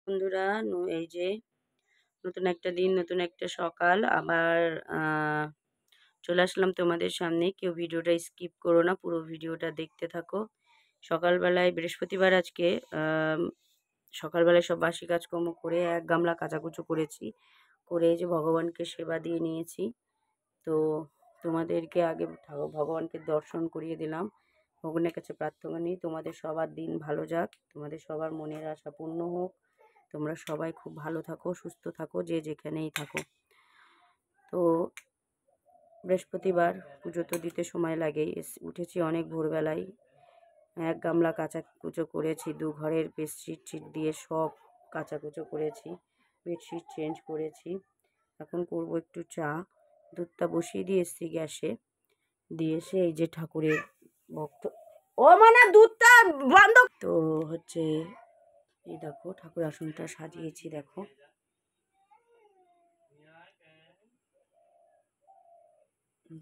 বন্ধুরা, এই যে নতুন একটা দিন, নতুন একটা সকাল আবার চলে আসলাম তোমাদের সামনে। কেউ ভিডিওটা স্কিপ করো না, পুরো ভিডিওটা দেখতে থাকো। সকালবেলায় বৃহস্পতিবার আজকে সকালবেলায় সব বাসি কাজকর্ম করে এক গামলা কাচাকুচো করেছি, করে এই যে ভগবানকে সেবা দিয়ে নিয়েছি। তো তোমাদেরকে আগে ভগবানকে দর্শন করিয়ে দিলাম, ভগবানের কাছে প্রার্থনা নিই তোমাদের সবার দিন ভালো যাক, তোমাদের সবার মনের আশা পূর্ণ হোক, তোমরা সবাই খুব ভালো থাকো, সুস্থ থাকো, যে যেখানেই থাকো। তো বৃহস্পতিবার পুজো তো দিতে সময় লাগেই। উঠেছি অনেক ভোরবেলায়, এক গামলা কাচাকুচো করেছি, দু ঘরের বেডশিট দিয়ে সব কাচাকুচো করেছি, বেডশিট চেঞ্জ করেছি। এখন করব একটু চা, দুধটা বসিয়ে দিয়ে এসছি গ্যাসে, দিয়ে এসে এই যে ঠাকুরের ভক্ত দুধটা বন্ধ। তো হচ্ছে এই দেখো ঠাকুর আসনটা সাজিয়েছি, দেখো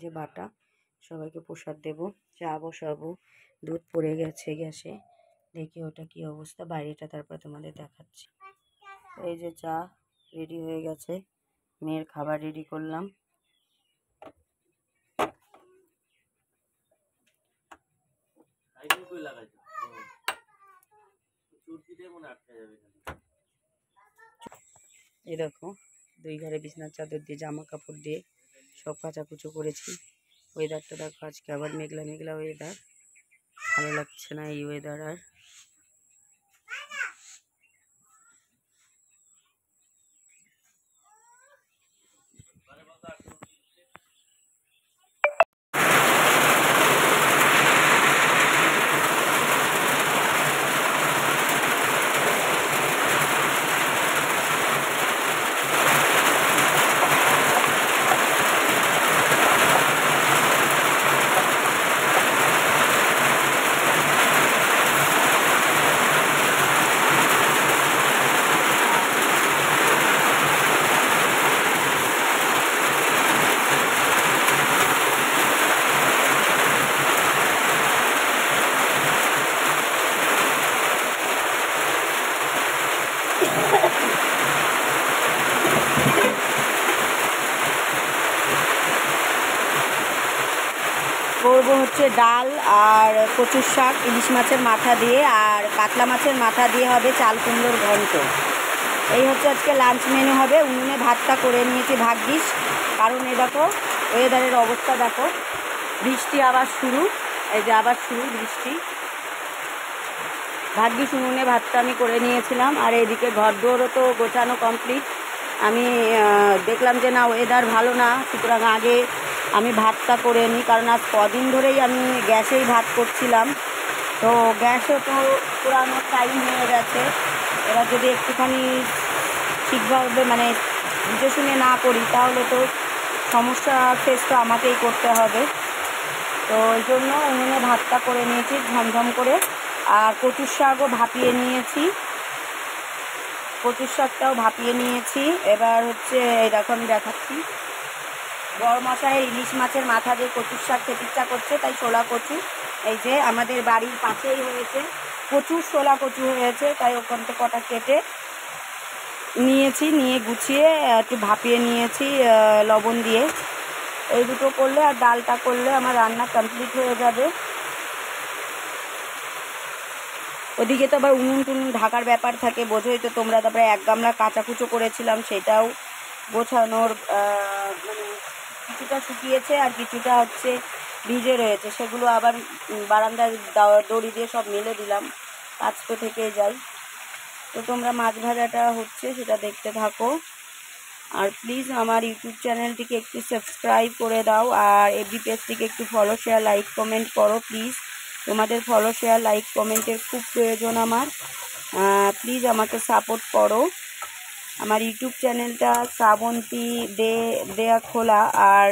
যে বাটা, সবাইকে প্রসাদ দেব, চা বসাবো, দুধ পড়ে গেছে গ্যাসে, দেখি ওটা কি অবস্থা, বাইরেটা তারপর তোমাদের দেখাচ্ছি। এই যে চা রেডি হয়ে গেছে, মেয়ের খাবার রেডি করলাম। এই দেখো দুই ঘরে বিছানার চাদর দিয়ে জামা কাপড় দিয়ে সব কাচাকুচো করেছি। ওয়েদারটা দেখো, আজকে আবার মেঘলা মেঘলা ওয়েদার, ভালো লাগছে না এই ওয়েদার আর। করবো হচ্ছে ডাল আর কচুর শাক, ইলিশ মাছের মাথা দিয়ে আর কাতলা মাছের মাথা দিয়ে হবে চাল কুমড়োর ঘন্ট। এই হচ্ছে আজকে লাঞ্চ মেনু হবে। উনুনে ভাতটা করে নিয়েছি ভাগ্যিস, কারণ এই দেখো ওয়েদারের অবস্থা দেখো, বৃষ্টি আবার শুরু, এই যে আবার শুরু বৃষ্টি। ভাগ্যিস উনুনে ভাতটা আমি করে নিয়েছিলাম। আর এইদিকে ঘর দোরও তো গোছানো কমপ্লিট। আমি দেখলাম যে না ওয়েদার ভালো না, সুতরাং আগে আমি ভাতটা করে নিই, কারণ আজ কদিন ধরেই আমি গ্যাসেই ভাত করছিলাম, তো গ্যাসও তো পুরানোর টাইম হয়ে গেছে। এবার যদি একটুখানি ঠিকভাবে মানে বুঝে শুনে না করি তাহলে তো সমস্যা ফেস তো আমাকেই করতে হবে। তো ওই জন্য উনুনে ভাতটা করে নিয়েছি ঝমঝম করে। আর কচুর শাকও ভাপিয়ে নিয়েছি, কচুর শাকটাও ভাপিয়ে নিয়েছি। এবার হচ্ছে এই দেখো আমি দেখাচ্ছি, বড় মশাইয়ের ইলিশ মাছের মাথা দিয়ে কচুর শাক খেতে ইচ্ছা করছে, তাই শোলা কচু, এই যে আমাদের বাড়ির পাশেই হয়েছে প্রচুর শোলা কচু হয়েছে, তাই ওখান থেকে কটা কেটে নিয়েছি, নিয়ে গুছিয়ে একটু ভাপিয়ে নিয়েছি লবণ দিয়ে। এই দুটো করলে আর ডালটা করলে আমার রান্না কমপ্লিট হয়ে যাবে। ওদিকে তো আবার উনুন টুনুন ঢাকার ব্যাপার থাকে, বোঝোই তো তোমরা। তারপরে এক গামলা কাচাকুচো করেছিলাম, সেটাও গোছানোর মানে কিছুটা শুকিয়েছে আর কিছুটা হচ্ছে ভিজে রয়েছে, সেগুলো আবার বারান্দায় দড়ি দিয়ে সব মেলে দিলাম, কাজ তো থেকেই যাই। তো তোমরা মাছ ভাজাটা হচ্ছে সেটা দেখতে থাকো। আর প্লিজ আমার ইউটিউব চ্যানেলটিকে একটু সাবস্ক্রাইব করে দাও, আর এফবি পেজটিকে একটু ফলো শেয়ার লাইক কমেন্ট করো প্লিজ। তোমাদের ফলো শেয়ার লাইক কমেন্টের খুব প্রয়োজন আমার, প্লিজ আমাকে সাপোর্ট করো। আমার ইউটিউব চ্যানেলটা শ্রাবন্তী দেয়া খোলা, আর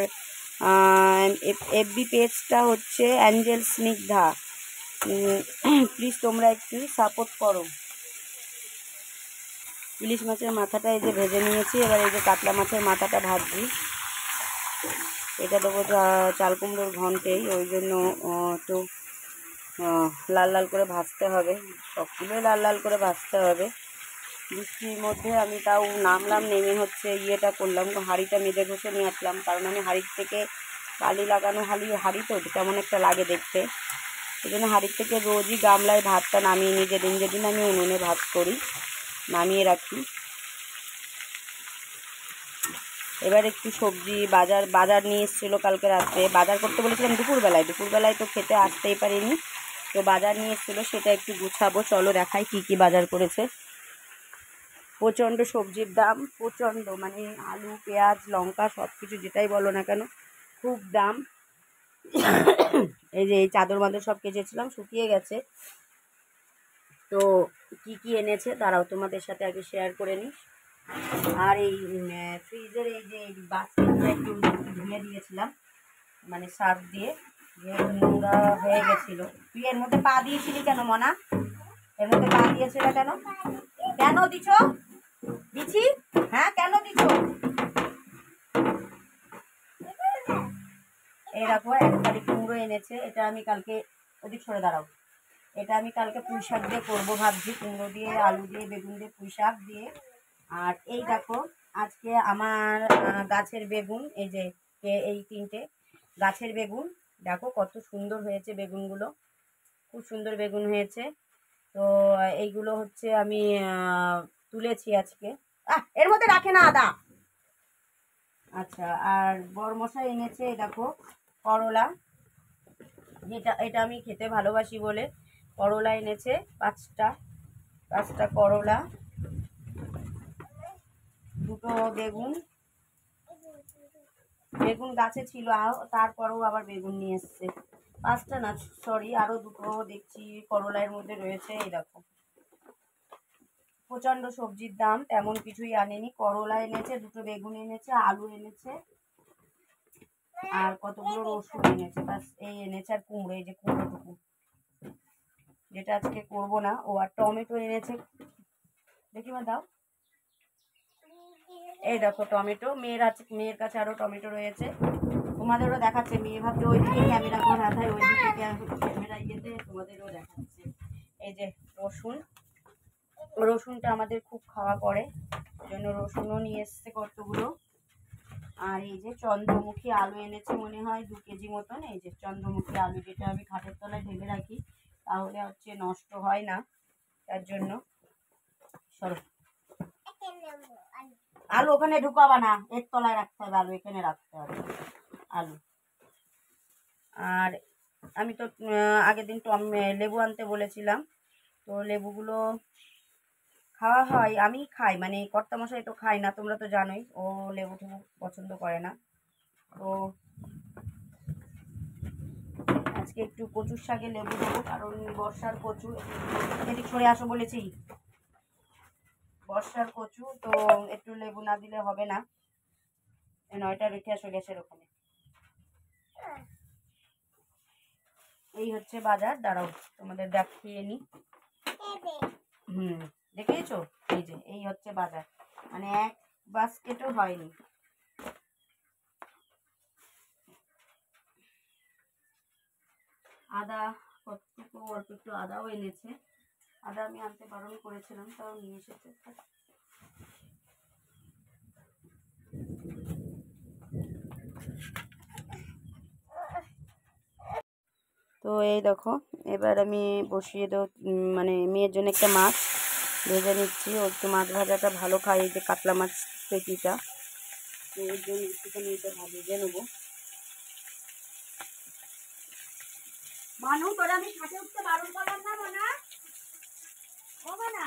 এফবি পেজটা হচ্ছে অ্যাঞ্জেল স্নিগ্ধা। প্লিজ তোমরা একটু সাপোর্ট করো। ইলিশ মাছের মাথাটা এই যে ভেজে নিয়েছি, এবার এই যে কাতলা মাছের মাথাটা ভাজছি, এটা দেবো চাল কুমড়োর ঘন্টেই, ওই জন্য একটু লাল লাল করে ভাজতে হবে, সবগুলোই লাল লাল করে ভাজতে হবে। বৃষ্টির মধ্যে আমি তাও নামলাম, নেমে হচ্ছে ইয়েটা করলাম, হাঁড়িটা মেজে ঘষে নিয়ে আসলাম, কারণ আমি হাঁড়ির থেকে বালি লাগানো হাঁড়ি তো কেমন একটা লাগে দেখতে। সেই জন্য হাঁড়ির থেকে রোজই গামলায় ভাতটা নামিয়ে নিই, যেদিন যেদিন আমি উনুনে ভাত করি নামিয়ে রাখি। এবার একটু সবজি বাজার নিয়ে এসেছিলো কালকে রাত্রে, বাজার করতে বলেছিলাম দুপুরবেলায় তো খেতে আসতেই পারিনি, তো বাজার নিয়ে এসেছিলো সেটা একটু গুছাবো। চলো দেখাই কি কি বাজার করেছে। প্রচণ্ড সবজির দাম, প্রচণ্ড, মানে আলু পেঁয়াজ লঙ্কা সব কিছু যেটাই বলো না কেন খুব দাম। এই যে এই চাদর মাদর সব কেচেছিলাম শুকিয়ে গেছে। তো কি কি এনেছে তারাও তোমাদের সাথে আগে শেয়ার করে নিই। আর এই ফ্রিজের এই যে বাস্কেটটা একটু ধুয়ে দিয়েছিলাম, মানে সার্ফ দিয়ে, যে নোংরা হয়ে গেছিলো। তুই এর মধ্যে পা দিয়েছিলি কেন মনা? এর মধ্যে পা দিয়েছিল কেন? কেন দিছি? হ্যাঁ কেন দিছ? এই রাখো, 1 তারিখ কুমড়ো এনেছে, এটা আমি কালকে, ওদিক সরে দাঁড়াও, এটা আমি কালকে পুঁই শাক দিয়ে করবো ভাবছি, কুমড়ো দিয়ে আলু দিয়ে বেগুন দিয়ে পুঁই শাক দিয়ে। আর এই দেখো আজকে আমার গাছের বেগুন, এই যে এই 3টে গাছের বেগুন, দেখো কত সুন্দর হয়েছে বেগুনগুলো, খুব সুন্দর বেগুন হয়েছে। তো এইগুলো হচ্ছে আমি তুলেছি আজকে। এর মধ্যে রাখে না আদা। আচ্ছা, আর বড়মশাই এনেছে দেখো করলা, এটা আমি খেতে ভালোবাসি বলে করলা এনেছে 5টা করলা, 2টো বেগুন গাছে ছিল, তারপরেও আবার বেগুন নিয়ে এসছে। 5টা না, সরি, আরো 2টো দেখছি করলার মধ্যে রয়েছে। এই দেখো প্রচণ্ড সবজির দাম, তেমন কিছুই আনেনি। করলা এনেছে, 2টো বেগুন এনেছে, আলু এনেছে, আর কতগুলো রসুন এনেছে, বাস এই এনেছে। আর কুমড়ো, এই যে কুমড়োটুকু, যেটা আজকে করবো না। ও আর টমেটো এনেছে, দেখি মা দাও, এই দেখো টমেটো, মেয়ের কাছে আরো টমেটো রয়েছে, তোমাদেরও দেখাচ্ছে। মেয়ে ভাবছে ওইদিকে ক্যামেরা করা থাকে, ওইদিকে ক্যামেরা ইয়েতে তোমাদেরও দেখাচ্ছে। এই যে রসুনটা আমাদের খুব খাওয়া পড়ে, ওই জন্য রসুনও নিয়ে এসছে কতগুলো। আর এই যে চন্দ্রমুখী আলু এনেছে মনে হয় 2 কেজি মতন। এই যে চন্দ্রমুখী আলু, যেটা আমি খাটের তলায় ঢেলে রাখি, তাহলে হচ্ছে নষ্ট হয় না, তার জন্য। সরো, আলু ওখানে ঢুকাবা না, এর তলায় রাখতে হবে আলু, এখানে রাখতে হবে আলু। আর আমি তো আগের দিন লেবু আনতে বলেছিলাম, তো লেবুগুলো খাওয়া হয়, আমি খাই, মানে কর্তামশাই তো খাই না, তোমরা তো জানোই, ও লেবু টেবু পছন্দ করে না। তো আজকে একটু কচুর শাকে লেবু দেবো, কারণ বর্ষার কচু, এদিক সরে আসো বলেছি, বর্ষার কচু, তো একটু লেবু না দিলে হবে না। 9টা রেখে আসো গ্যাসের ওখানে। এই হচ্ছে বাজার, দাঁড়াও তোমাদের দেখিয়ে নি। দেখেছো, এই যে এই হচ্ছে বাজার, মানে 1 বাস্কেটও হয়নি। আদা কতটুকু, অল্প একটু আদাও এনেছে, আদা আমি আনতে বারণ করেছিলাম, তাও নিয়ে এসেছে। তো এই দেখো, এবার আমি বসিয়ে দেবো, মানে মেয়ের জন্য একটা মাছ ভেজে নিচ্ছি, ও একটু মাছ ভাজাটা ভালো খাই, এই যে কাতলা মাছ পেটিটা, তো ওর জন্য একটুখানি এটা ভেজে নেবো। মানু, তোরা আমি খাটে উঠতে বারণ করলাম না মানা, হবে না।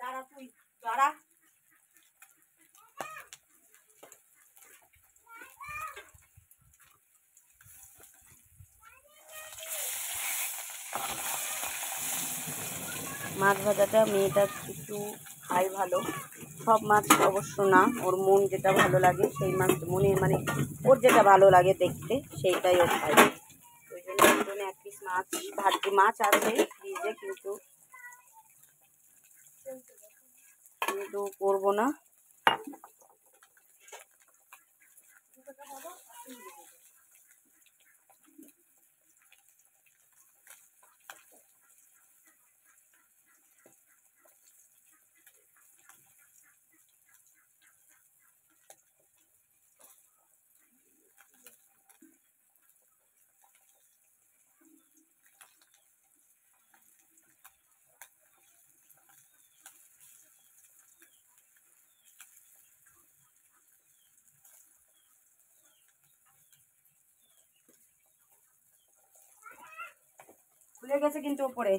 দাঁড়া তুই, দাঁড়া। মাছ ভাজাটা মেয়েটা একটু খাই ভালো, সব মাছ অবশ্য না, ওর মন যেটা ভালো লাগে সেই মাছ, মনে মানে ওর যেটা ভালো লাগে দেখতে সেইটাই ও খায়। ওই জন্য এক পিস মাছ ভাজি মাছ আছে ফ্রিজে, কিন্তু করবো না। খুলে গেছে কিন্তু ওপরে।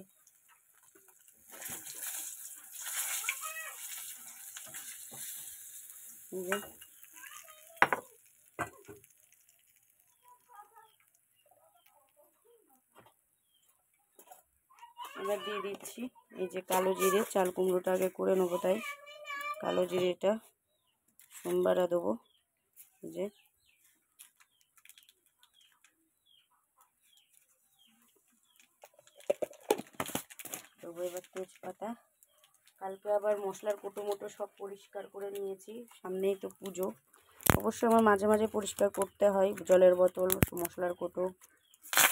এবার দিয়ে দিচ্ছি এই যে কালো জিরে, চাল কুমড়োটা আগে করে নেবো তাই কালো জিরেটা সোমবারে দেবো। এই যে দেবো এবার তেজপাতা। কালকে আবার মশলার কোটো মোটো সব পরিষ্কার করে নিয়েছি, সামনেই তো পুজো। অবশ্যই আমার মাঝে মাঝে পরিষ্কার করতে হয়, জলের বোতল মশলার কোটো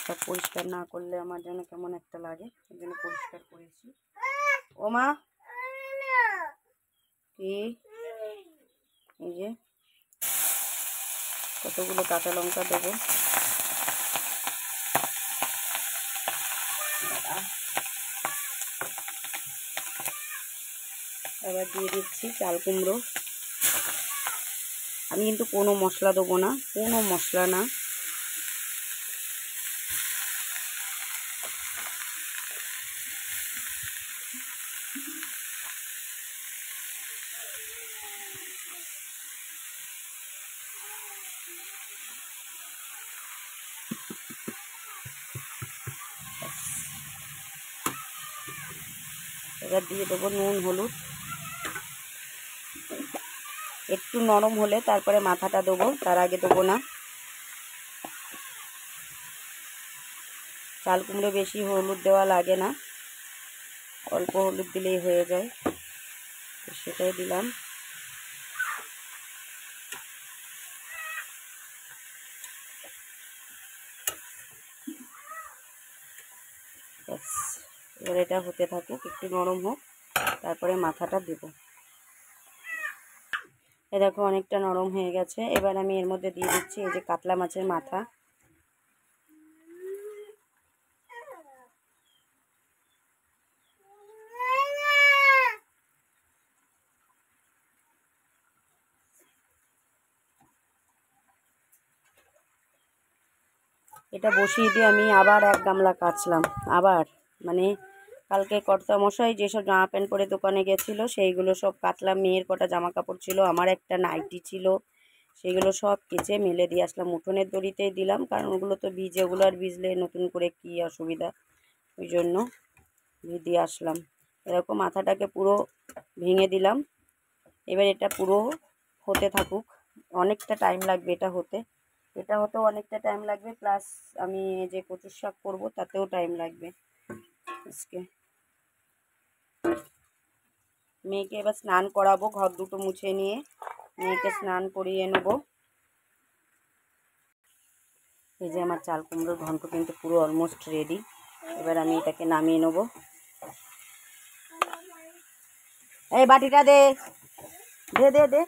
সব পরিষ্কার না করলে আমার যেন কেমন একটা লাগে, সেই জন্য পরিষ্কার করেছি। ও মা কি, এই যে কতগুলো কাঁচা লঙ্কা দেবো, এবার দিয়ে দিচ্ছি চাল কুমড়ো। আমি কিন্তু কোনো মশলা দেবো না, কোনো মশলা না। এবার দিয়ে দেবো নুন হলুদ। একটু নরম হলে তারপরে মাথাটা দেবো, তার আগে দেবো না। চাল কুমড়ো বেশি হলুদ দেওয়া লাগে না, অল্প হলুদ দিলেই হয়ে যায়, তো সেটাই দিলাম। এবার এটা হতে থাকুক, একটু নরম হোক, তারপরে মাথাটা দেব। এ দেখো অনেকটা নরম হয়ে গেছে। এবার আমি এর মধ্যে দিয়ে দিচ্ছি এই যে কাতলা মাছের মাথা। এটা বসিয়ে দিয়ে আমি আবার এক গামলা কাচলাম, আবার মানে কালকে কর্তামশাই যেসব জামা প্যান্ট পরে দোকানে গেছিলো সেইগুলো সব কাচলাম। মেয়ের কটা জামা কাপড় ছিল, আমার একটা নাইটি ছিল, সেগুলো সব কেচে মেলে দিয়ে আসলাম। উঠোনের দড়িতেই দিলাম, কারণ ওগুলো তো ভিজে, ওগুলো আর ভিজলে নতুন করে কী অসুবিধা, ওই জন্য দিয়ে আসলাম। এরকম মাথাটাকে পুরো ভেঙে দিলাম। এবার এটা পুরো হতে থাকুক, অনেকটা টাইম লাগবে এটা হতেও অনেকটা টাইম লাগবে, প্লাস আমি যে কচুর শাক করবো তাতেও টাইম লাগবে আজকে। মেয়েকে এবার স্নান করাবো, ঘর দুটো মুছে নিয়ে মেয়েকে স্নান করিয়ে নেবো। এই যে আমার চাল কুমড়োর ঘন্ট কিন্তু পুরো অলমোস্ট রেডি। এবার আমি এটাকে নামিয়ে নেবো। এই বাটিটা দে দে দে দে।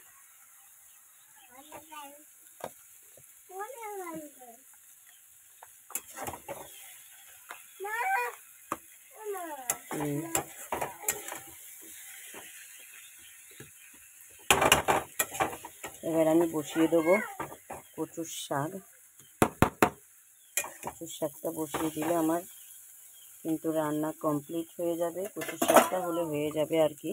এবার আমি বসিয়ে দেবো কচুর শাক। কচুর শাকটা বসিয়ে দিলে আমার কিন্তু রান্না কমপ্লিট হয়ে যাবে। কচুর শাকটা হলে হয়ে যাবে আর কি।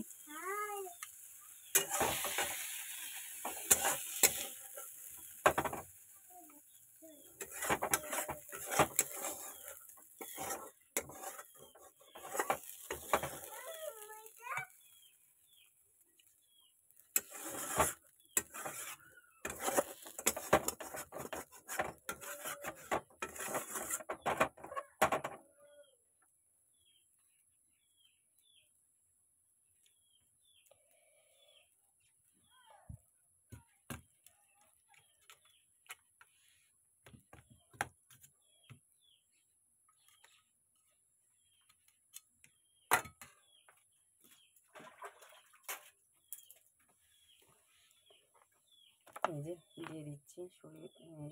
এই যে দিয়ে দিচ্ছি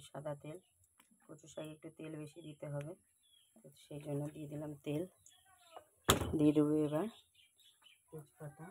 সাদা তেল। কচু শাকে একটু তেল বেশি দিতে হবে, সেই জন্য দিয়ে দিলাম তেল। দিয়ে দেবো এবার তেজপাতা,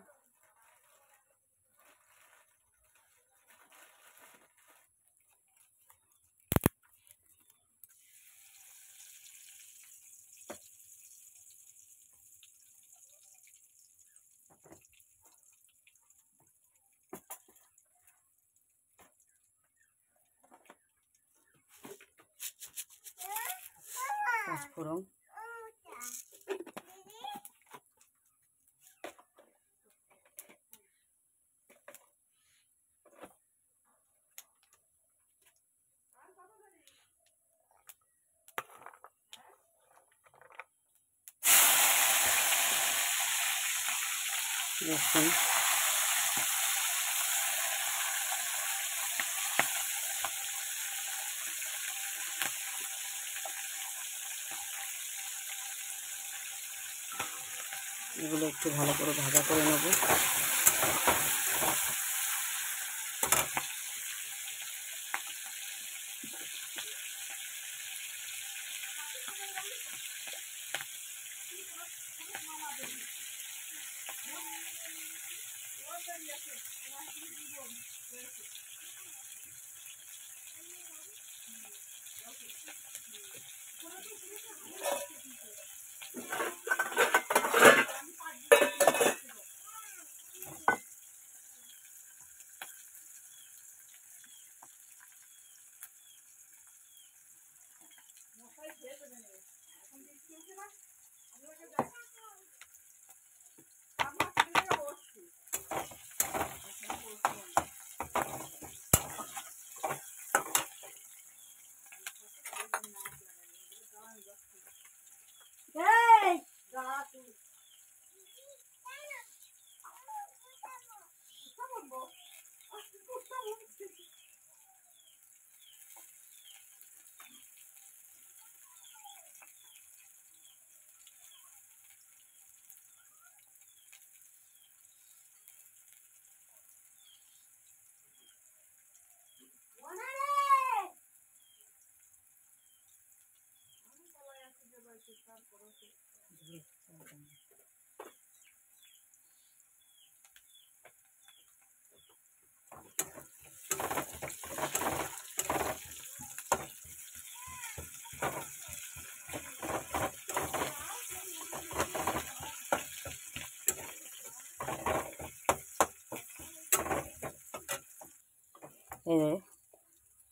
পাঁচফোড়ন, রসুন, এগুলো একটু ভালো করে ভাজা করে নেব।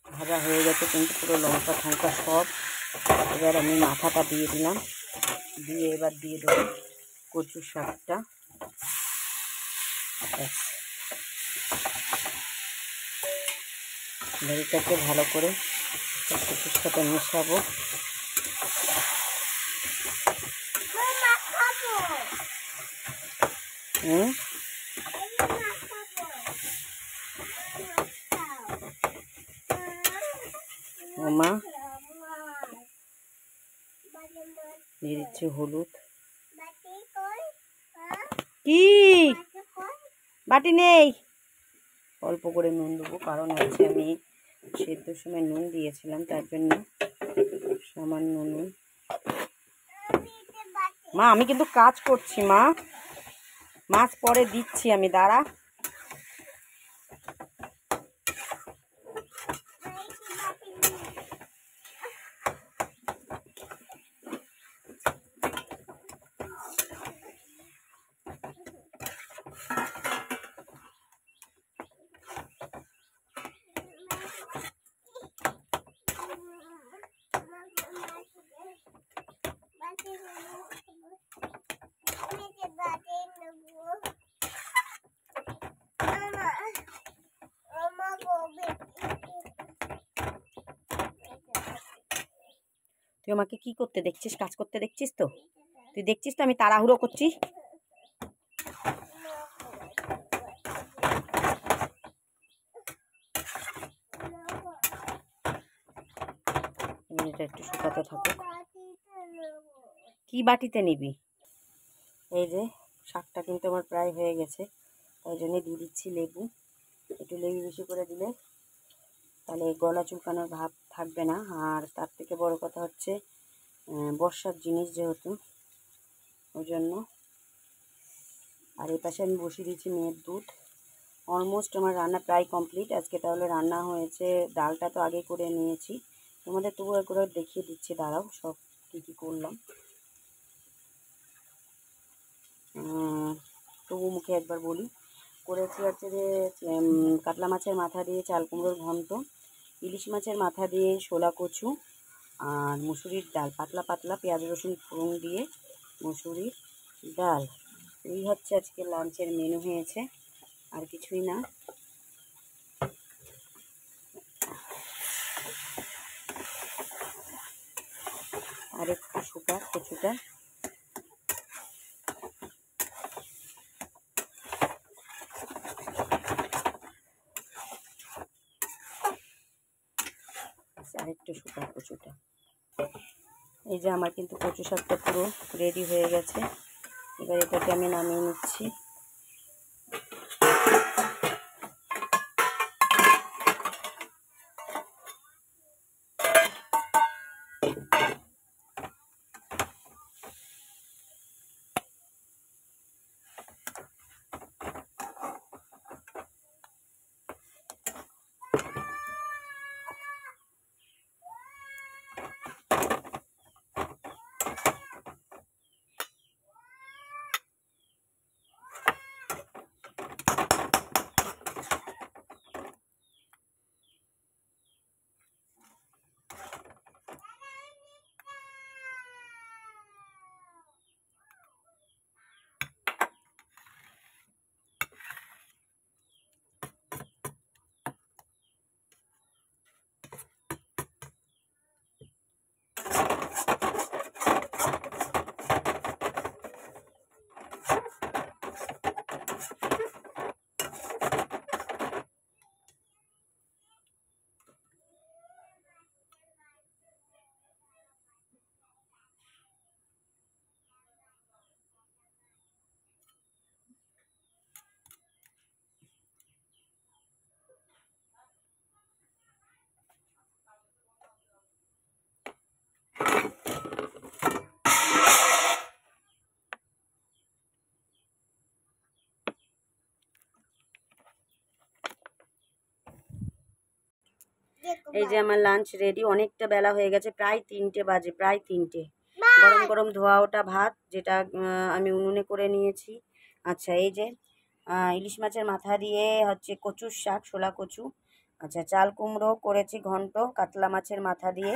ভাজা হয়ে গেছে কিন্তু পুরো লঙ্কা ঠঙ্কা সব। এবার আমি মাথাটা দিয়ে দিলাম, দিয়ে এবার দিয়ে দেবো কচু শাকটা। এটাকে ভালো করে কচুর সাথে মেশাবো। মা দিয়ে দিচ্ছি হলুদ। কি বাটি নেই, অল্প করে নুন দেবো, কারণ হচ্ছে আমি সেদ্ধর সময় নুন দিয়েছিলাম, তার জন্য সামান্য নুন। মা আমি কিন্তু কাজ করছি মা, মাছ পরে দিচ্ছি আমি, দাঁড়া। তুই আমাকে কি করতে দেখছিস? কাজ করতে দেখছিস তো? তুই দেখছিস তো আমি তাড়াহুড়ো করছি? এটা একটু শুকাতে থাকো। কি বাটিতে নিবি? এই যে শাকটা কিন্তু আমার প্রায় হয়ে গেছে, তাই জন্য দিয়ে দিচ্ছি লেবু। একটু লেবু বেশি করে দিলে তাহলে গলা চুলকানোর ভাব থাকবে না। আর তার থেকে বড় কথা হচ্ছে বর্ষার জিনিস যেহেতু, ওই জন্য। আর এই পাশে আমি বসিয়ে দিয়েছি মেয়ের দুধ। অলমোস্ট আমার রান্না প্রায় কমপ্লিট। আজকে তাহলে রান্না হয়েছে, ডালটা তো আগে করে নিয়েছি, তোমাদের তবু করে দেখিয়ে দিচ্ছি, দাঁড়াও সব কী কী করলাম। তবু মুখে একবার বলি, করেছি হচ্ছে যে কাতলা মাছের মাথা দিয়ে চাল কুমড়োর ঘন্ট, ইলিশ মাছের মাথা দিয়ে শোলা কচু, আর মুসুরির ডাল, পাতলা পাতলা পেঁয়াজ রসুন ফোড়ন দিয়ে মুসুরির ডাল। এই হচ্ছে আজকে লাঞ্চের মেনু হয়েছে, আর কিছুই না। আর একটু শুকা কচুটা। আর একটু শুকা কচুটা। এই যে আমার কিন্তু কচু শাকটা পুরো রেডি হয়ে গেছে। এবার এটাকে আমি নামিয়ে নিচ্ছি। এই যে আমার লাঞ্চ রেডি। অনেকটা বেলা হয়ে গেছে, প্রায় 3টে বাজে, প্রায় 3টে। গরম গরম ধোয়া ওটা ভাত, যেটা আমি উনুনে করে নিয়েছি। আচ্ছা, এই যে ইলিশ মাছের মাথা দিয়ে হচ্ছে কচুর শাক, শোলা কচু। আচ্ছা, চাল কুমড়ো করেছি ঘন্ট কাতলা মাছের মাথা দিয়ে।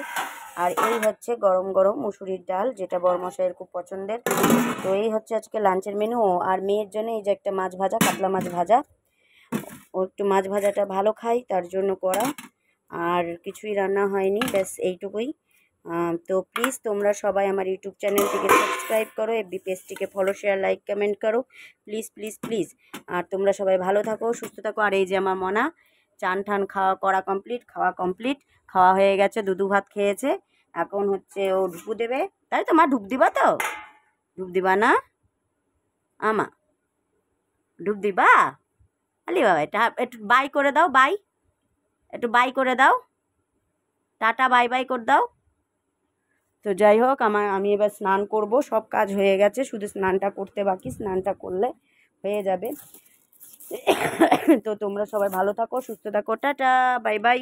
আর এই হচ্ছে গরম গরম মুসুরির ডাল, যেটা বড়মশাইয়ের খুব পছন্দের। তো এই হচ্ছে আজকে লাঞ্চের মেনু। আর মেয়ের জন্য এই যে একটা মাছ ভাজা, কাতলা মাছ ভাজা। ও একটু মাছ ভাজাটা ভালো খাই, তার জন্য করা। আর কিছুই রান্না হয়নি, ব্যাস এইটুকুই। তো প্লিজ তোমরা সবাই আমার ইউটিউব চ্যানেলটিকে সাবস্ক্রাইব করো, এফবি পেজটিকে ফলো, শেয়ার, লাইক, কমেন্ট করো, প্লিজ প্লিজ প্লিজ। আর তোমরা সবাই ভালো থাকো, সুস্থ থাকো। আর এই যে আমার মনা, চান ঠান খাওয়া করা কমপ্লিট, খাওয়া কমপ্লিট, খাওয়া হয়ে গেছে, দুধু ভাত খেয়েছে। এখন হচ্ছে ও ঢুকু দেবে, তাই তো মা? ঢুক দিবা তো? ঢুক দিবা না আমা? ঢুক দিবা? আলি বাবা, এটা একটু বাই করে দাও, বাই, একটু বাই করে দাও, টাটা বাই বাই করে দাও। তো যাই হোক, আমি এবার স্নান করব, সব কাজ হয়ে গেছে, শুধু স্নানটা করতে বাকি, স্নানটা করলে হয়ে যাবে। তো তোমরা সবাই ভালো থাকো, সুস্থ থাকো, টাটা বাই বাই।